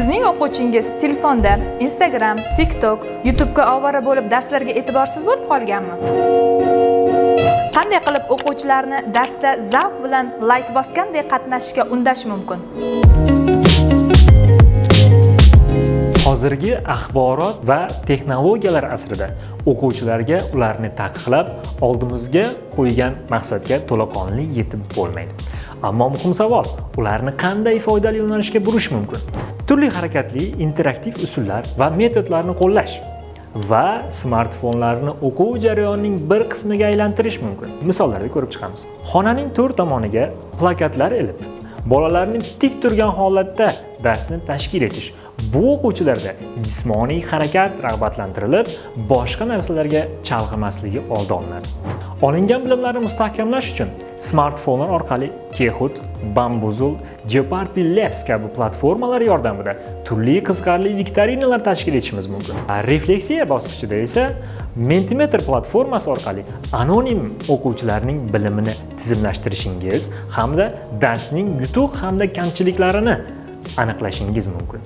Sizning o'quvchingiz telefonda Instagram, TikTok, YouTube'ga ovora bo'lib darslarga e'tiborsiz bo'lib qolganmi? Qanday qilib o'quvchilarni darsda zavq bilan like bosgandek qatnashishga undash mumkin? Hozirgi axborot va texnologiyalar asrida o'quvchilarga ularni taqiqlab, oldimizga qo'ygan maqsadga to'laqonli yetib bo'lmaydi. Ammo muhim savol, ularni qanday foydali yo'nalishga burish mumkin? Turli harakatli interaktiv usullar va metodlarni qo'llash va smartfonlarni o'quv jarayonining bir qismiga aylantirish mumkin. Misollarni ko'rib chiqamiz. Xonaning to'rt tomoniga plakatlar ilib, bolalarni tik turgan holatda darsni tashkil etish. Bu o'quvchilarda jismoniy harakat rag'batlantirilib, boshqa narsalarga chalg'imasligi oldi olinadi. Olingan bilimlarni mustahkamlash uchun smartfonlar orqali Kahoot, Bamboozle, Jeopardy Labs kabi platformalar yordamida turli qiziqarli viktorinalar tashkil etishimiz mumkin. Refleksiya bosqichida esa Mentimeter platformasi orqali anonim o'quvchilarning bilimini tizimlashtirishingiz hamda darsning yutuq hamda kamchiliklarini aniqlashingiz mumkin.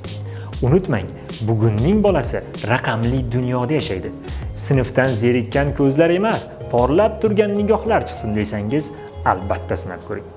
Unutmang, bugunning bolasi raqamli dunyoda yashaydi. Sinfdan zerikkan ko'zlar emas, porlab turgan nigohlar chiqsin desangiz, albatta sinab ko'ring.